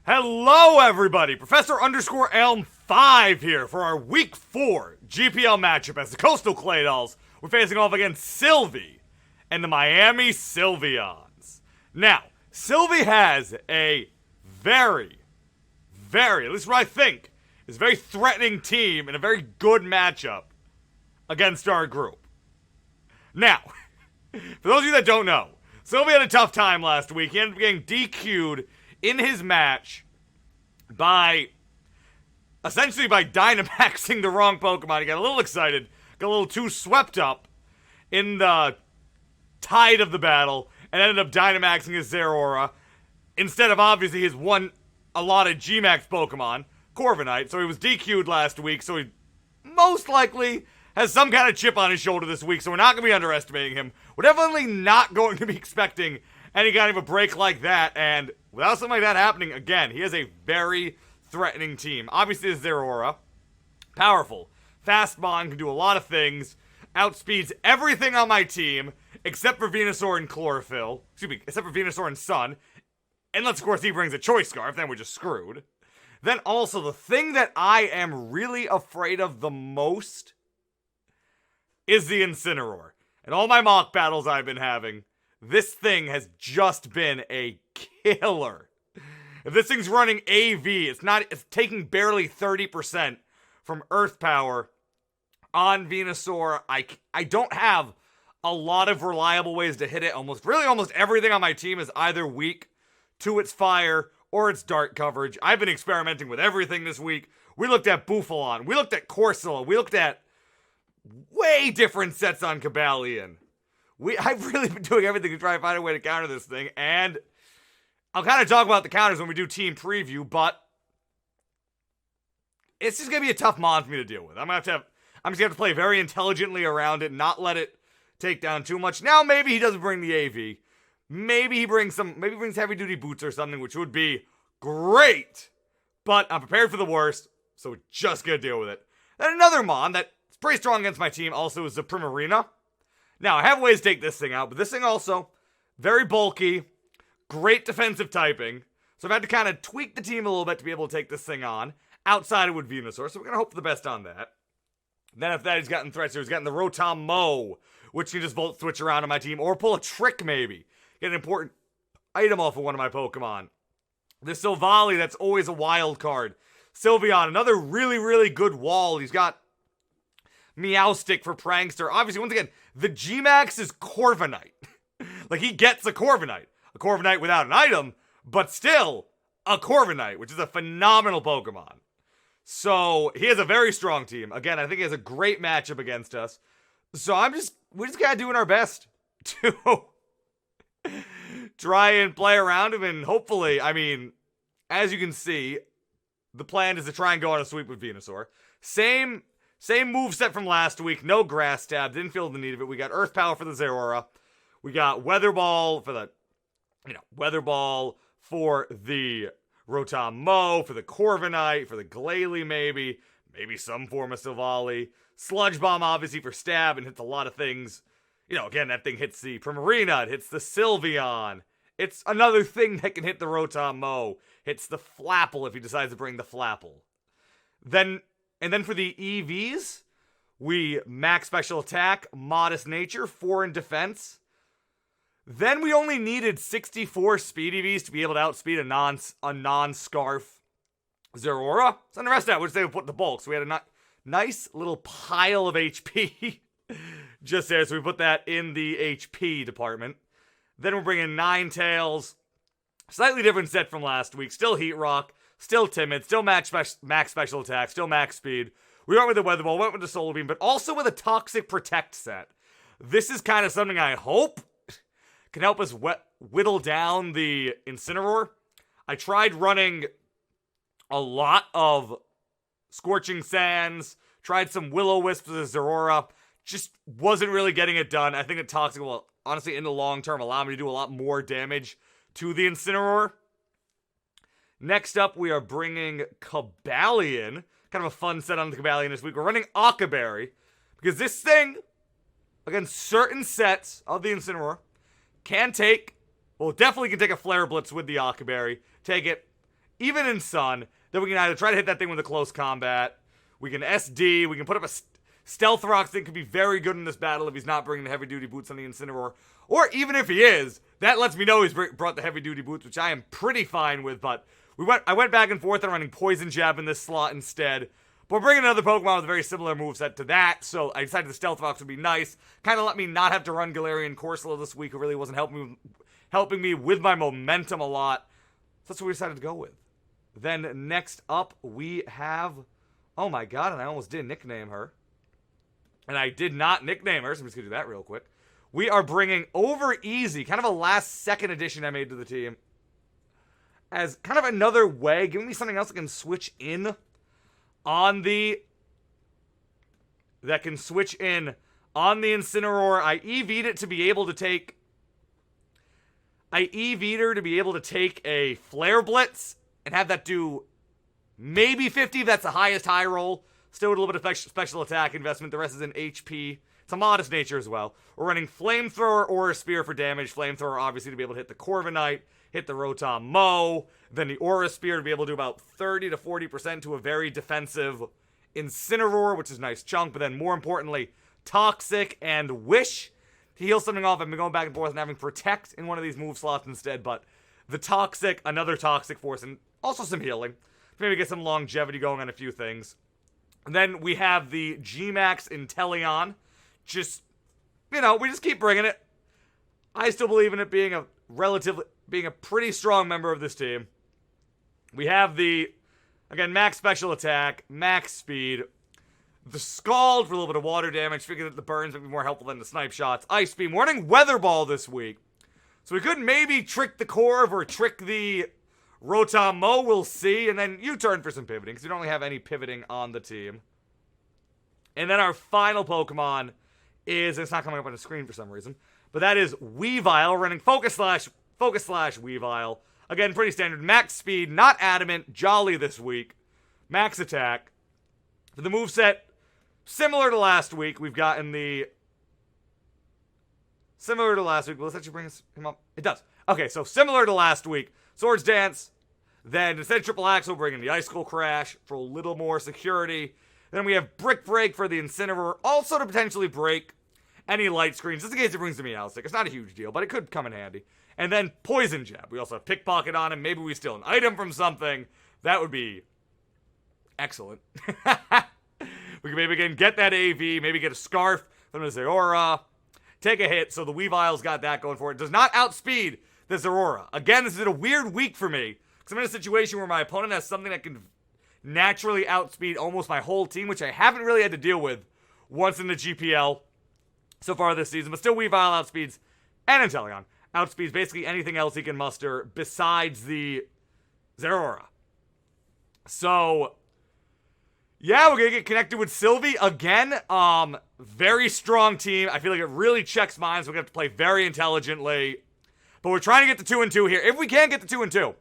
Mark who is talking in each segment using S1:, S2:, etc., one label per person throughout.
S1: Hello, everybody. Professor underscore Elm 5 here for our Week 4 GPL matchup as the Coastal Claydols were facing off against Sylvie and the Miami Sylveons. Now, Sylvie has a very, at least what I think, is a very threatening team and a very good matchup against our group. Now, for those of you that don't know, Sylvie had a tough time last week. He ended up getting DQ'd in his match by Dynamaxing the wrong Pokemon. He got a little excited, got a little too swept up in the tide of the battle, and ended up Dynamaxing his Zeraora instead of obviously his one allotted G-Max Pokemon, Corviknight. So he was DQ'd last week, so he most likely has some kind of chip on his shoulder this week, so we're not going to be underestimating him. We're definitely not going to be expecting any kind of a break like that, and without something like that happening, again, he has a very threatening team. Obviously, his Zeraora, powerful, fast Bond, can do a lot of things, outspeeds everything on my team, except for Venusaur and Chlorophyll, except for Venusaur and Sun, unless, of course, he brings a Choice Scarf, then we're just screwed. Then also, the thing that I am really afraid of the most is the Incineroar. In all my mock battles I've been having, this thing has just been a killer. If this thing's running AV, it's taking barely 30% from Earth Power on Venusaur. I don't have a lot of reliable ways to hit it. Almost everything on my team is either weak to its fire or its dark coverage. I've been experimenting with everything this week. We looked at Bufalon, we looked at Corsola, we looked at way different sets on Cobalion. I've really been doing everything to try and find a way to counter this thing, and I'll kind of talk about the counters when we do team preview, but it's just going to be a tough mon for me to deal with. I'm just going to have to play very intelligently around it, not let it take down too much. Now, maybe he doesn't bring the AV. Maybe he brings heavy-duty boots or something, which would be great, but I'm prepared for the worst, so we're just going to deal with it. Then another mon that's pretty strong against my team also is the Primarina. Now, I have ways to take this thing out, but this thing also, very bulky, great defensive typing, so I've had to kind of tweak the team a little bit to be able to take this thing on, outside of with Venusaur, so we're going to hope for the best on that. Then after that, he's gotten threats here. He's gotten the Rotom Mow, which can just Volt Switch around on my team, or pull a trick maybe. Get an important item off of one of my Pokemon. The Silvally, that's always a wild card. Sylveon, another really good wall. He's got Meowstic for Prankster. Obviously, once again, the G-Max is Corviknight. Like, he gets a Corviknight without an item, but still a Corviknight, which is a phenomenal Pokemon. So, he has a very strong team. Again, I think he has a great matchup against us. So, we're just kind of doing our best to try and play around him, and hopefully, as you can see, the plan is to try and go on a sweep with Venusaur. Same moveset from last week, no Grass Stab, didn't feel the need of it. We got Earth Power for the Zeraora. We got Weather Ball for the, Rotom Mow, for the Corviknight, for the Glalie maybe some form of Silvally. Sludge Bomb obviously for stab and hits a lot of things. Again, that thing hits the Primarina, it hits the Sylveon. It's another thing that can hit the Rotom Mow. Hits the Flapple if he decides to bring the Flapple. And then for the EVs, we max special attack, modest nature, 4 in defense. Then we only needed 64 speed EVs to be able to outspeed a non-Scarf Zeraora. So on the rest of that, we'll just say we put the bulk. So we had a nice little pile of HP just there. So we put that in the HP department. Then we're bringing Ninetales. Slightly different set from last week. Still Heat Rock. Still timid, still max special attack, still max speed. We went with the Weather Ball, went with the Solar Beam, but also with a Toxic Protect set. This is kind of something I hope can help us whittle down the Incineroar. I tried running a lot of Scorching Sands, tried some Will-O-Wisp with the Zeraora, just wasn't really getting it done. I think the Toxic will, honestly, in the long term, allow me to do a lot more damage to the Incineroar. Next up, we are bringing Cobalion. Kind of a fun set on the Cobalion this week. We're running Occaberry, because this thing, against certain sets of the Incineroar, definitely can take a Flare Blitz with the Occaberry. Take it even in Sun, then we can either try to hit that thing with a close combat, we can SD, we can put up a Stealth Rock thing could be very good in this battle if he's not bringing the heavy-duty boots on the Incineroar. Or even if he is, that lets me know he's brought the heavy-duty boots, which I am pretty fine with, but I went back and forth on running Poison Jab in this slot instead. But we're bringing another Pokemon with a very similar moveset to that, so I decided the Stealth Rocks would be nice. Kind of let me not have to run Galarian Corsola this week. It really wasn't helping me with my momentum a lot. So that's what we decided to go with. Then next up, we have... Oh my god, and I almost did nickname her. And I did not nickname her, so I'm just going to do that real quick. We are bringing Over Easy, kind of a last-second addition I made to the team, as kind of another way, giving me something else that can switch in on the... That can switch in on the Incineroar. I EV'd it to be able to take... I EV'd her to be able to take a Flare Blitz and have that do maybe 50 if that's the highest high roll. Still with a little bit of special attack investment. The rest is in HP. It's a modest nature as well. We're running Flamethrower or a Spear for damage. Flamethrower, obviously, to be able to hit the Corviknight, hit the Rotom Mow. Then the Aura Spear to be able to do about 30 to 40% to a very defensive Incineroar, which is a nice chunk. But then, more importantly, Toxic and Wish to heal something off. I've been going back and forth and having Protect in one of these move slots instead. But the Toxic, another Toxic Force, and also some healing. Maybe get some longevity going on a few things. And then we have the G-Max Inteleon. Just, we just keep bringing it. I still believe in it being a pretty strong member of this team. We have the, again, max special attack, max speed, the Scald for a little bit of water damage. Figure that the burns might be more helpful than the snipe shots. Ice Beam. We're running Weather Ball this week. So we could maybe trick the Corv or trick the Rotom Mow, we'll see, and then U-turn for some pivoting, because we don't really have any pivoting on the team. And then our final Pokemon is, it's not coming up on the screen for some reason, but that is Weavile, running Focus Slash Weavile. Again, pretty standard. Max speed, not adamant, jolly this week. Max attack. For the moveset, similar to last week, we've gotten the... Similar to last week, will this actually bring him up? It does. Okay, so similar to last week, Swords Dance, then instead of Triple Axe, we'll bring in the Icicle Crash for a little more security. Then we have Brick Break for the Incineroar, also to potentially break any light screens, just in case it brings the Meowstic. It's not a huge deal, but it could come in handy. And then Poison Jab. We also have Pickpocket on him. Maybe we steal an item from something. That would be excellent. We can maybe again get that AV, maybe get a Scarf from the Zeraora, take a hit, so the Weavile's got that going for it. Does not outspeed the Zeraora. Again, this is a weird week for me, because I'm in a situation where my opponent has something that can naturally outspeed almost my whole team, which I haven't really had to deal with once in the GPL so far this season. But still, Weavile outspeeds, and Inteleon outspeeds basically anything else he can muster besides the Zeraora. So, yeah, we're going to get connected with Sylvie again. Very strong team. I feel like it really checks mine, so we're going to have to play very intelligently. But we're trying to get to 2-2 here. If we can get to 2-2,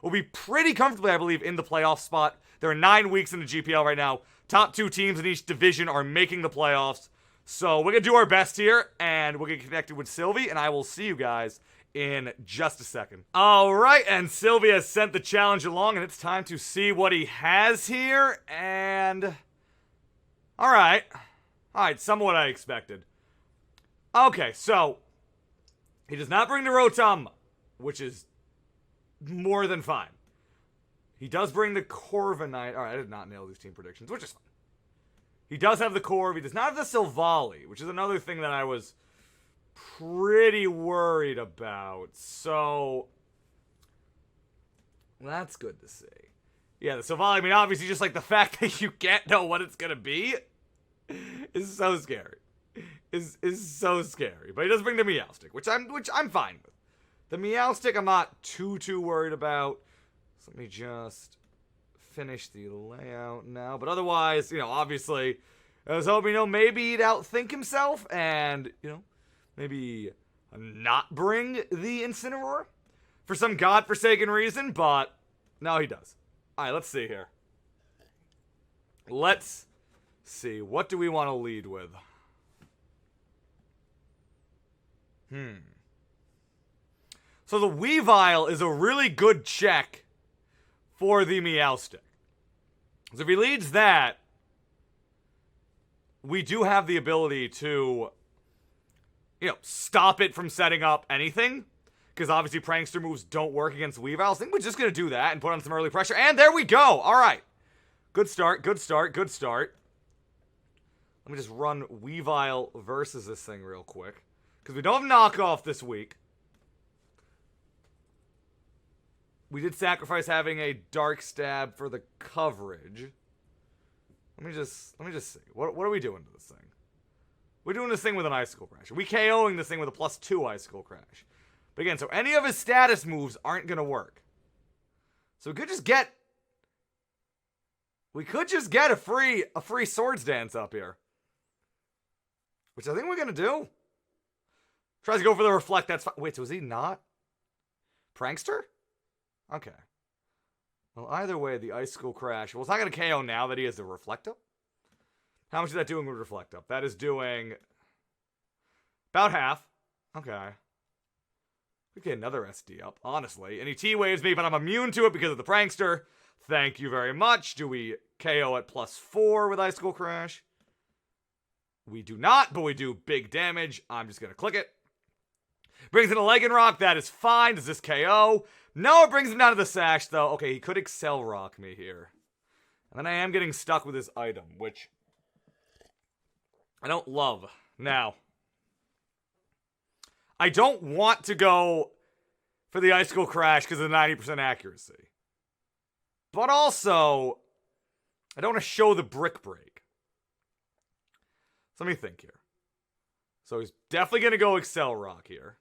S1: we'll be pretty comfortably, I believe, in the playoff spot. There are 9 weeks in the GPL right now. Top 2 teams in each division are making the playoffs. So we're going to do our best here, and we'll get connected with Sylvie, and I will see you guys in just a second. All right, and Sylvie has sent the challenge along, and it's time to see what he has here, and... All right, somewhat I expected. Okay, so... He does not bring the Rotom, which is more than fine. He does bring the Corviknight. All right, I did not nail these team predictions, which is fine. He does have the Corv. He does not have the Silvally, which is another thing that I was pretty worried about. So, that's good to see. Yeah, the Silvally, I mean, obviously, just like the fact that you can't know what it's going to be is so scary. Is so scary. But he does bring the Meowstic, which I'm fine with. The Meowstic I'm not too worried about. So let me just finish the layout now. But otherwise, obviously, I was hoping, maybe he'd outthink himself and, maybe not bring the Incineroar for some godforsaken reason, but no, he does. All right, let's see here. Let's see. What do we want to lead with? So the Weavile is a really good check for the Meowstic. So if he leads that, we do have the ability to, stop it from setting up anything. Because obviously Prankster moves don't work against Weavile. I think we're just going to do that and put on some early pressure. And there we go. All right. Good start, good start, good start. Let me just run Weavile versus this thing real quick. Because we don't have knockoff this week. We did sacrifice having a Dark Stab for the coverage. Let me just see. What are we doing to this thing? We're doing this thing with an Icicle Crash. We KOing this thing with a +2 Icicle Crash. But again, so any of his status moves aren't going to work. So we could just get a free Swords Dance up here. Which I think we're going to do. Tries to go for the Reflect, that's fine. Wait, so is he not Prankster? Okay. Well, either way, the Icicle Crash. Well, it's not going to KO now that he has the Reflect Up. How much is that doing with Reflect Up? That is doing about half. Okay. We get another SD up, honestly. And he T-Waves me, but I'm immune to it because of the Prankster. Thank you very much. Do we KO at +4 with Icicle Crash? We do not, but we do big damage. I'm just going to click it. Brings in a Leg and Rock. That is fine. Does this KO? No, it brings him down to the Sash, though. Okay, he could Excel Rock me here. And then I am getting stuck with his item, which I don't love. Now, I don't want to go for the Icicle Crash because of the 90% accuracy. But also, I don't want to show the Brick Break. So let me think here. So he's definitely going to go Excel Rock here.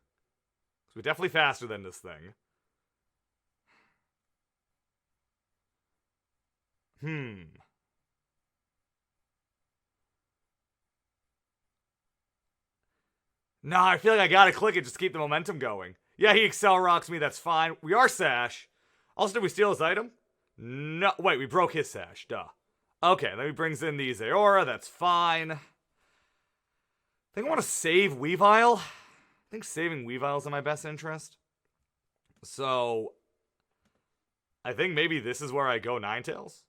S1: So we're definitely faster than this thing. Nah, I feel like I gotta click it just to keep the momentum going. Yeah, he Excel Rocks me, that's fine. We are Sash. Also, did we steal his item? No, wait, we broke his Sash, duh. Okay, then he brings in the Zeora, that's fine. I think I want to save Weavile. I think saving Weavile is in my best interest. So, I think maybe this is where I go Ninetales.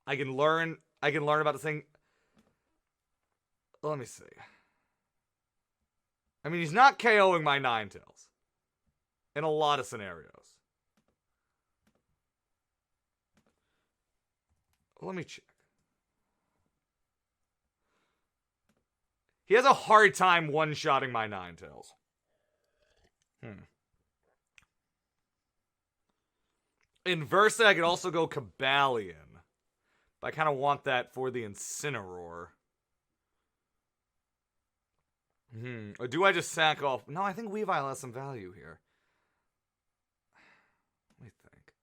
S1: I can learn about this thing. Let me see. I mean, he's not KOing my Ninetales in a lot of scenarios. Let me check. He has a hard time one-shotting my Ninetales. Inversely, I could also go Cobalion. But I kind of want that for the Incineroar. Or do I just sack off? No, I think Weavile has some value here. Let me think.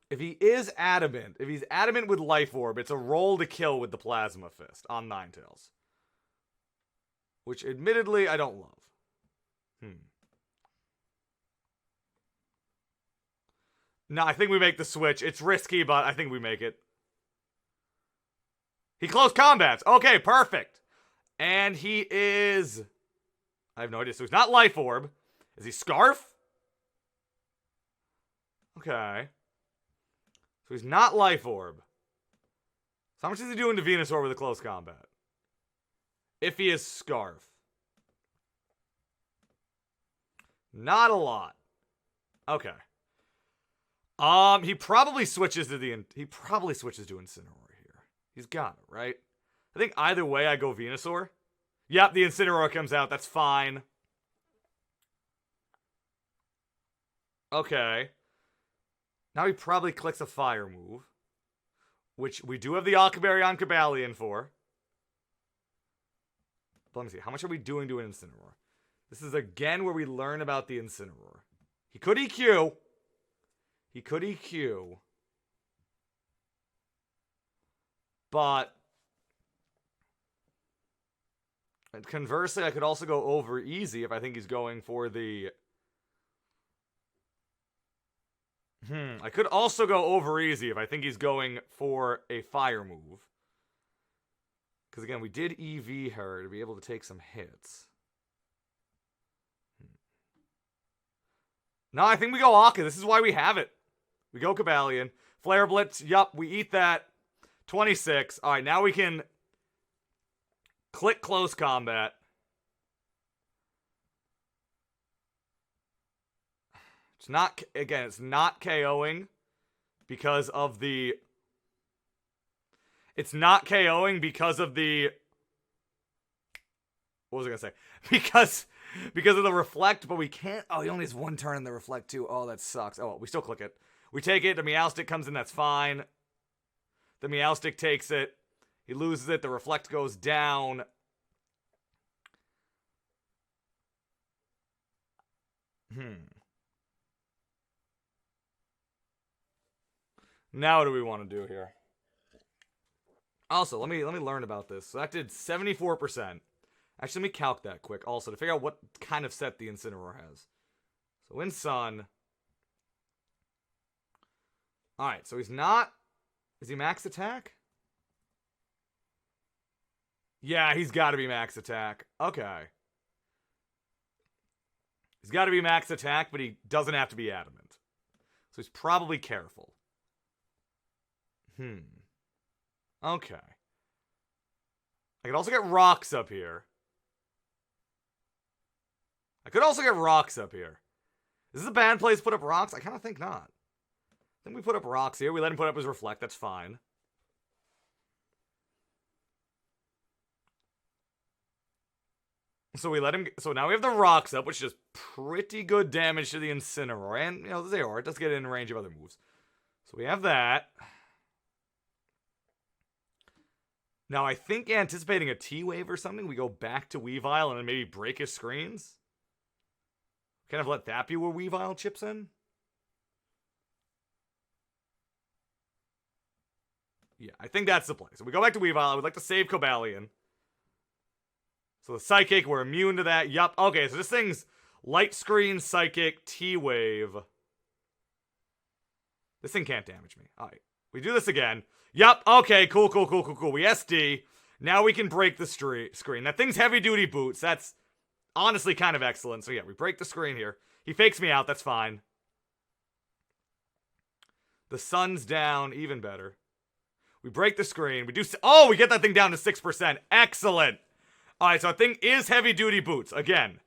S1: If he's adamant with Life Orb, it's a roll to kill with the Plasma Fist on Ninetales. Which, admittedly, I don't love. No, I think we make the switch. It's risky, but I think we make it. He close combats. Okay, perfect. And he is... I have no idea. So he's not Life Orb. Is he Scarf? Okay. So he's not Life Orb. So how much is he doing to Venusaur with a close combat? If he is Scarf. Not a lot. Okay. He probably switches to Incineroar here. He's got it, right? I think either way I go Venusaur. Yep, the Incineroar comes out. That's fine. Okay. Now he probably clicks a Fire move. Which we do have the Alkaberry on Cobalion for. But let me see. How much are we doing to an Incineroar? This is again where we learn about the Incineroar. He could EQ. But conversely, I could also go over easy if I think he's going for the... I could also go over easy if I think he's going for a Fire move. Because again, we did EV her to be able to take some hits. No, I think we go Akka. This is why we have it. We go Cobalion. Flare Blitz. Yup, we eat that. 26. All right, now we can click close combat. It's not, again, it's not KOing because of the... It's not KOing because of the... What was I going to say? Because of the Reflect, but we can't... Oh, he only has one turn in the Reflect, too. Oh, that sucks. Oh, well, we still click it. We take it. The Meowstic comes in. That's fine. The Meowstic takes it. He loses it. The Reflect goes down. Now what do we want to do here? Also, let me learn about this. So that did 74%. Actually, let me calc that quick also to figure out what kind of set the Incineroar has. So in Sun. Alright, so he's not... Is he max attack? Yeah, he's got to be max attack. Okay. He's got to be max attack, but he doesn't have to be adamant. So he's probably careful. Okay. I could also get rocks up here. Is this a bad place to put up rocks? I kind of think not. I think we put up rocks here. We let him put up his Reflect. That's fine. So we let him... So now we have the rocks up, which is pretty good damage to the Incineroar. And, you know, the Zeraora, it does get in range of other moves. So we have that. Now, I think anticipating a T-Wave or something, we go back to Weavile and then maybe break his screens. Kind of let that be where Weavile chips in. Yeah, I think that's the play. So we go back to Weavile. I would like to save Cobalion. So the Psychic, we're immune to that. Yup. Okay, so this thing's Light Screen, Psychic, T-Wave. This thing can't damage me. Alright. We do this again. Yup. Okay, cool. We SD. Now we can break the screen. That thing's heavy-duty boots. That's honestly kind of excellent. So yeah, we break the screen here. He fakes me out. That's fine. The sun's down. Even better. We break the screen. We do... Oh, we get that thing down to 6%. Excellent. Alright, so that thing is heavy-duty boots. Again.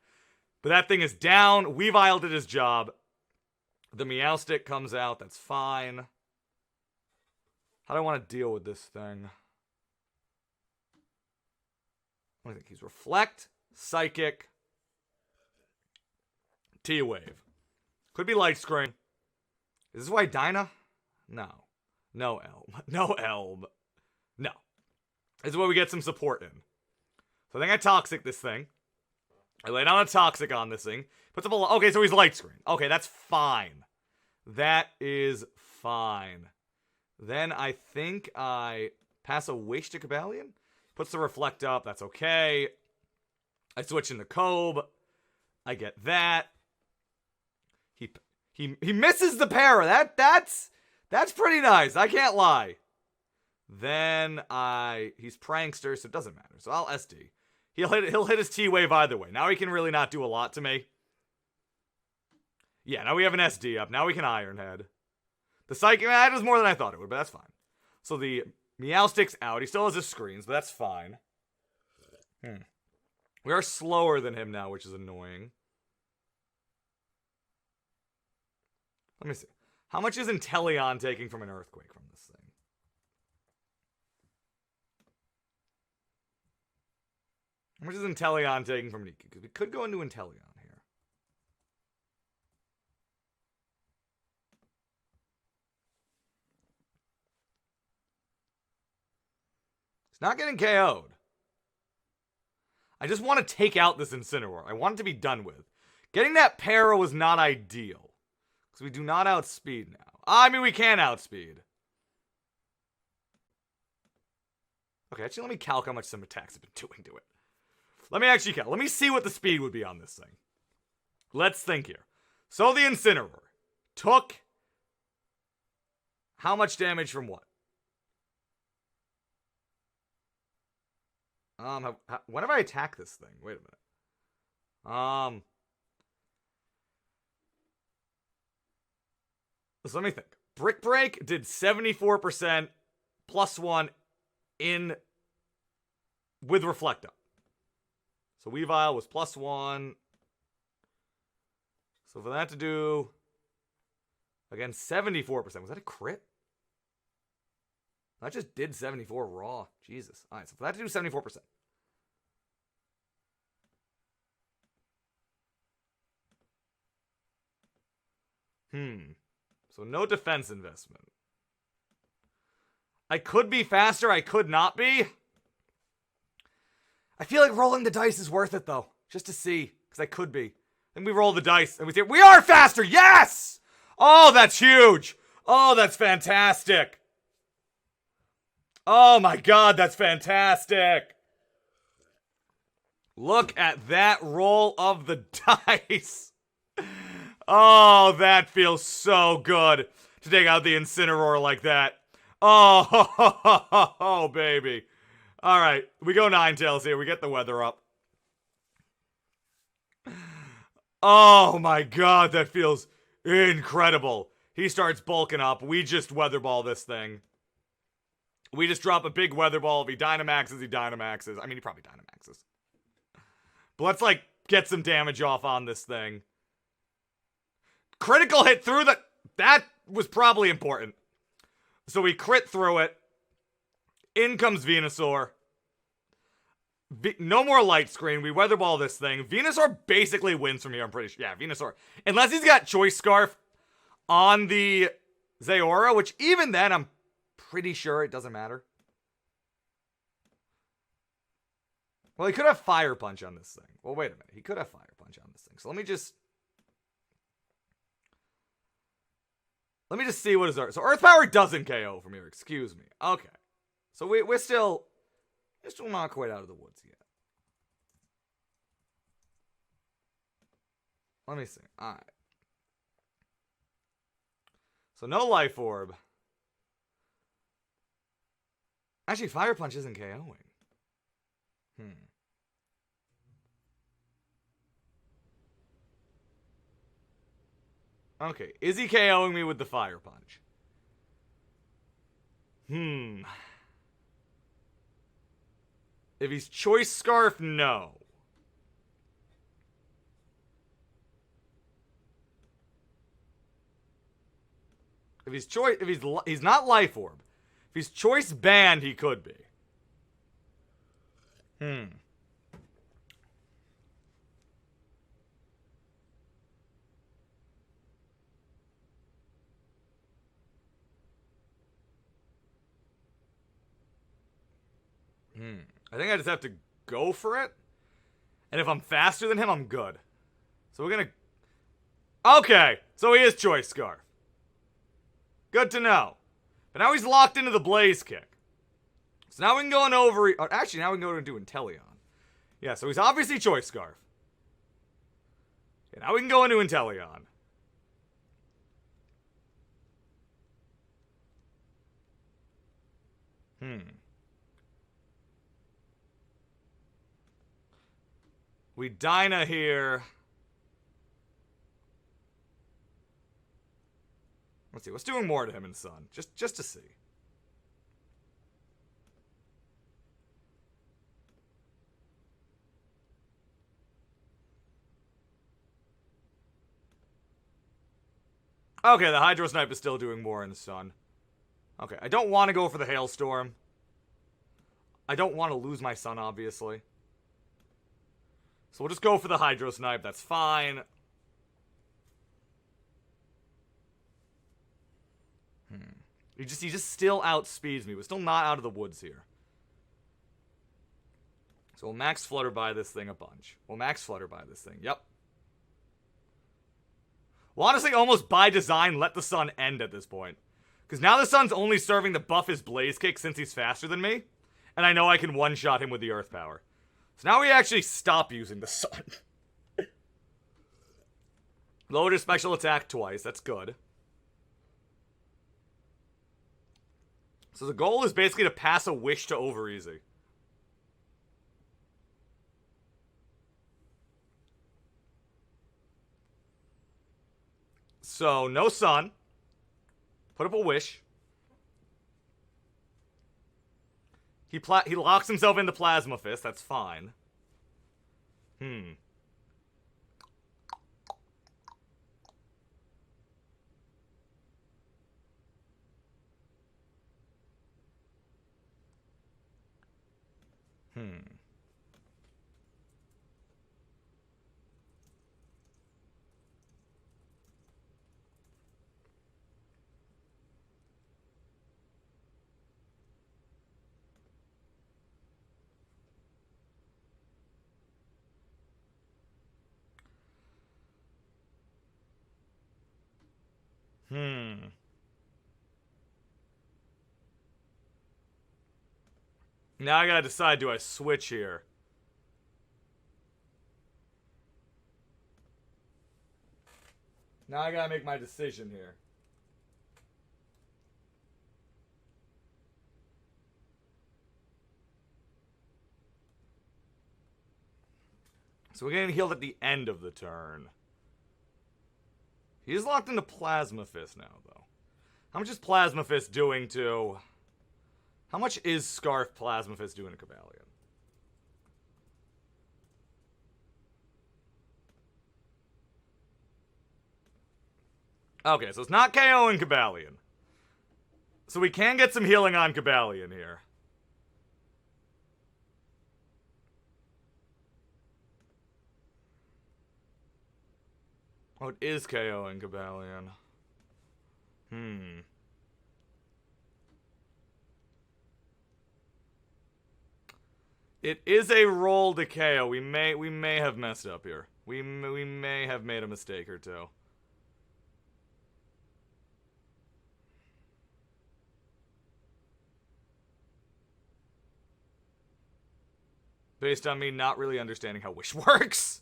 S1: But that thing is down. Weavile did his job. The Meowstic comes out. That's fine. How do I want to deal with this thing? What do you think? He's Reflect, Psychic, T-Wave. Could be Light Screen. Is this why Dyna? No. No Elm. No Elm. No. This is where we get some support in. So I think I Toxic this thing. I lay down a Toxic on this thing. Puts up a... Okay, so he's Light Screen. Okay, that's fine. That is fine. Then I think I pass a Wish to Cobalion. Puts the Reflect up. That's okay. I switch into Cob. I get that. He misses the Para. That's pretty nice. I can't lie. Then he's Prankster, so it doesn't matter. So I'll SD. He'll hit his T-Wave either way. Now he can really not do a lot to me. Yeah, now we have an SD up. Now we can Iron Head. The Psychic, that was more than I thought it would, but that's fine. So the Meowstic's out. He still has his screens, but that's fine. We are slower than him now, which is annoying. Let me see. How much is Inteleon taking from an Earthquake from this thing? How much is Inteleon taking from Nikki? Because we could go into Inteleon here. It's not getting KO'd. I just want to take out this Incineroar. I want it to be done with. Getting that Para was not ideal. Because we do not outspeed now. I mean, we can outspeed. Okay, actually, let me calc how much some attacks have been doing to it. Let me actually calc. Let me see what the speed would be on this thing. Let's think here. So the Incineroar took how much damage from what? When have I attacked this thing? Wait a minute. So let me think. Brick Break did 74% +1 in with Reflect Up. So Weavile was +1. So for that to do, again, 74%. Was that a crit? That just did 74 raw. Jesus. All right, so for that to do 74%. So no defense investment. I could be faster. I could not be. I feel like rolling the dice is worth it, though. Just to see. Because I could be. Then we roll the dice and we say, we are faster! Yes! Oh, that's huge! Oh, that's fantastic! Oh my god, that's fantastic! Look at that roll of the dice! Oh, that feels so good to take out the Incineroar like that. Oh, baby. All right, we go Ninetales here. We get the weather up. Oh my god, that feels incredible. He starts bulking up. We just Weather Ball this thing. We just drop a big Weather Ball. If he Dynamaxes, he Dynamaxes. I mean, he probably Dynamaxes. But let's, like, get some damage off on this thing. Critical hit through the... That was probably important. So we crit through it. In comes Venusaur. No more light screen. We Weather Ball this thing. Venusaur basically wins from here, I'm pretty sure. Yeah, Venusaur. Unless he's got Choice Scarf on the Zeraora, which even then, I'm pretty sure it doesn't matter. Well, he could have Fire Punch on this thing. Well, wait a minute. He could have Fire Punch on this thing. So let me just see what is Earth. So Earth Power doesn't KO from here. Excuse me. Okay. So we're still not quite out of the woods yet. Let me see. All right. So no Life Orb. Actually, Fire Punch isn't KOing. Okay, is he KOing me with the Fire Punch? If he's Choice Scarf, no. If he's not Life Orb. If he's Choice Band, he could be. I think I just have to go for it. And if I'm faster than him, I'm good. So we're gonna... Okay, so he is Choice Scarf. Good to know. But now he's locked into the Blaze Kick. So now we can go in over... Actually, now we can go and do Inteleon. Yeah, so he's obviously Choice Scarf. Okay, now we can go into Inteleon. We Dyna here. Let's see, what's doing more to him and Sun? Just to see. Okay, the Hydro Snipe is still doing more in the Sun. Okay, I don't want to go for the Hailstorm. I don't want to lose my Sun, obviously. So we'll just go for the Hydro Snipe. That's fine. He just still outspeeds me. We're still not out of the woods here. So we'll Max Flutter by this thing a bunch. We'll Max Flutter by this thing. Yep. Well, honestly, almost by design, let the Sun end at this point. Because now the Sun's only serving to buff his Blaze Kick since he's faster than me. And I know I can one-shot him with the Earth Power. So now we actually stop using the Sun. Lowered his special attack twice. That's good. So the goal is basically to pass a Wish to Overeasy. So, no sun. Put up a wish. He locks himself into Plasma Fist. That's fine. Hmm. Now I gotta decide, do I switch here? Now I gotta make my decision here. So we're getting healed at the end of the turn. He's locked into Plasma Fist now, though. How much is Plasma Fist doing to... How much is Scarf Plasma Fist doing to Cobalion? Okay, so it's not KOing Cobalion. So we can get some healing on Cobalion here. Oh, it is KOing Cobalion. It is a roll to KO. We may have messed up here. We may have made a mistake or two. Based on me not really understanding how Wish works.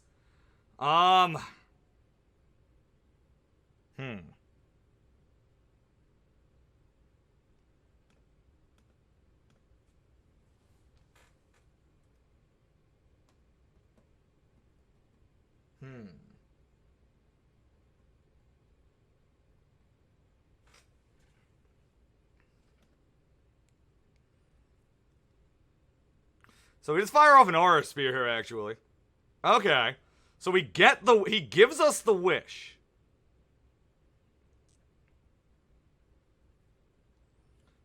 S1: So we just fire off an Aura Spear here, actually. Okay. So we get the... He gives us the wish.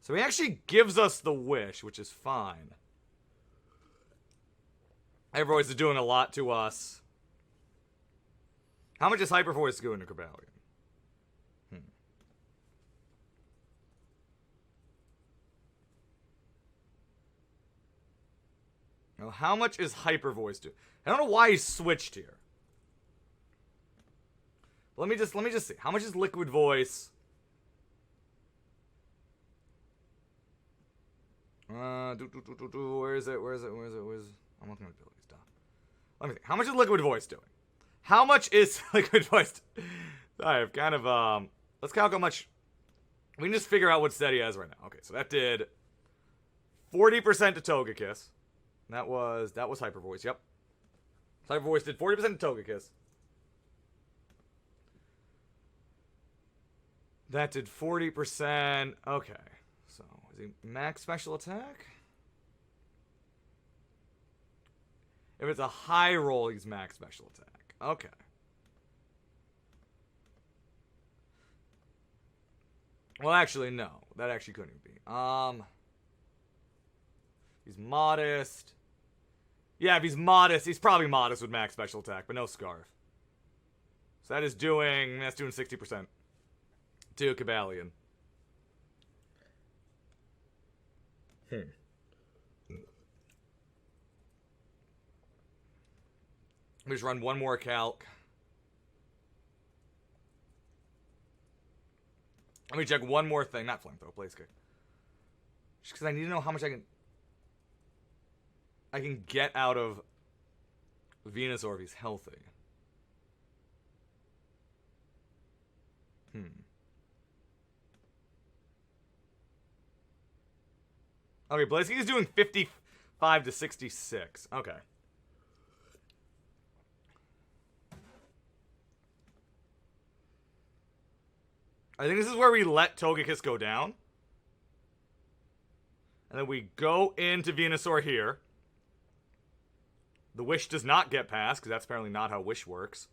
S1: So he actually gives us the wish, which is fine. Hyper Voice is doing a lot to us. How much is Hyper Voice doing to Cobalion? Now, how much is Hyper Voice do? I don't know why he switched here. Let me just see. How much is Liquid Voice? Where is it? I'm looking at abilities. Done. Let me see. How much is Liquid Voice doing? How much is Liquid Voice? I have kind of let's calculate how much. We can just figure out what set he has right now. Okay, so that did 40% to Togekiss. That was Hyper Voice. Yep. Hyper Voice did 40% to Togekiss. That did 40%. Okay. So, is he max special attack? If it's a high roll, he's max special attack. Okay. Well, actually, no. That actually couldn't be. He's modest. Yeah, if he's modest, he's probably modest with max special attack, but no Scarf. So that's doing 60% to Cobalion. Let me just run one more calc. Let me check one more thing. Not Flamethrower, Blaze Kick. Just because I need to know how much I can get out of Venusaur if he's healthy. Okay, Blaze is doing 55 to 66. Okay. I think this is where we let Togekiss go down. And then we go into Venusaur here. The Wish does not get past, because that's apparently not how Wish works.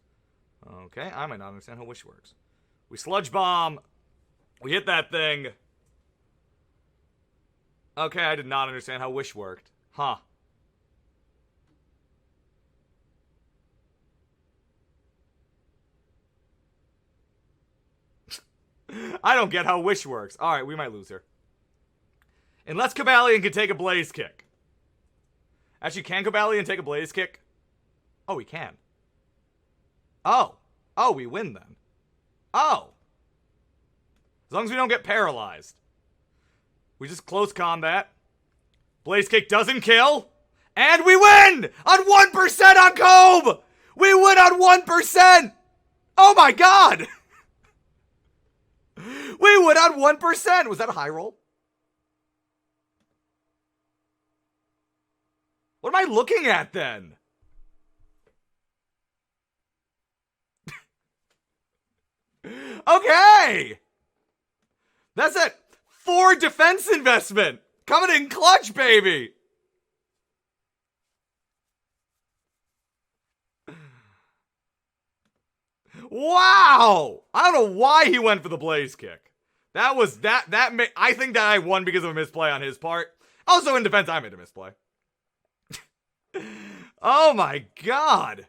S1: Okay, I might not understand how Wish works. We Sludge Bomb. We hit that thing. Okay, I did not understand how Wish worked. Huh. I don't get how Wish works. Alright, we might lose her. Unless Cobalion can take a Blaze Kick. Actually, can Cobalion take a Blaze Kick? Oh, he can. Oh. Oh, we win then. Oh. As long as we don't get paralyzed. We just close combat. Blaze Kick doesn't kill. And we win! On 1% on Cobe! We win on 1%! Oh my god! We win on 1%! Was that a high roll? What am I looking at then? Okay! That's it! 4 defense investment! Coming in clutch, baby! Wow! I don't know why he went for the Blaze Kick. That was, I think that I won because of a misplay on his part. Also in defense, I made a misplay. Oh my god!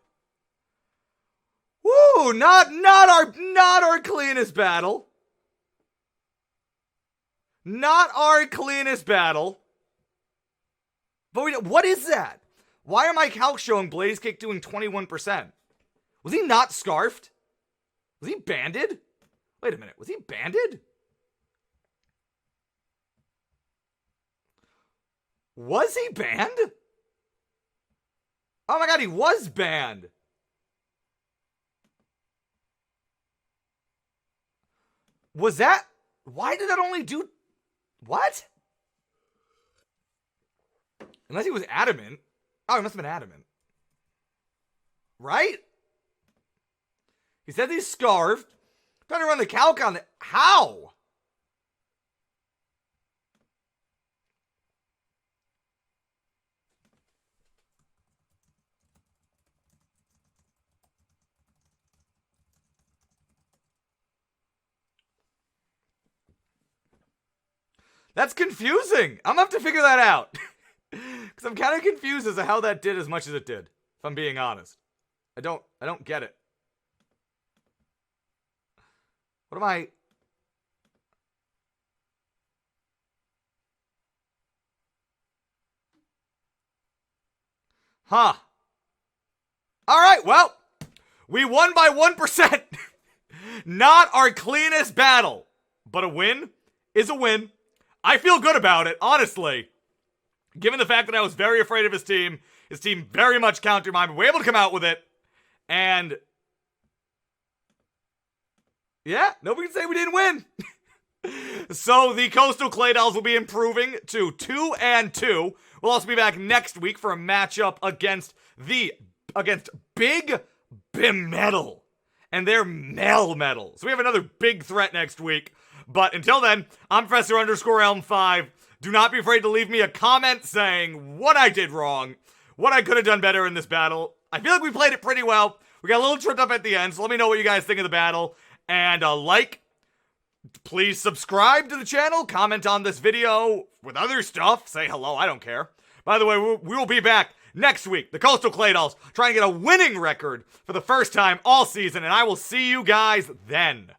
S1: Woo! Not our cleanest battle. Not our cleanest battle. But what is that? Why are my calcs showing Blaze Kick doing 21%? Was he not scarfed? Was he banded? Wait a minute, was he banded? Was he banned? Oh my god, he was banned. Was that... Why did that only do... What? Unless he was adamant. Oh, he must have been adamant. Right? He said he's scarfed. I'm trying to run the calc on it. How? That's confusing. I'm gonna have to figure that out. Because I'm kind of confused as to how that did as much as it did. If I'm being honest. I don't get it. What am I... Huh. Alright, well. We won by 1%. Not our cleanest battle. But a win is a win. I feel good about it, honestly. Given the fact that I was very afraid of his team very much countered mine, but we're able to come out with it. And... yeah, nobody can say we didn't win. So the Coastal Claydols will be improving to 2-2. We'll also be back next week for a matchup against Big Bimetal and their Melmetal. So we have another big threat next week. But until then, I'm Professor_Elm5. Do not be afraid to leave me a comment saying what I did wrong, what I could have done better in this battle. I feel like we played it pretty well. We got a little tripped up at the end, so let me know what you guys think of the battle. And please subscribe to the channel, comment on this video with other stuff, say hello, I don't care. By the way, we will be back next week. The Coastal Claydols trying to get a winning record for the first time all season, and I will see you guys then.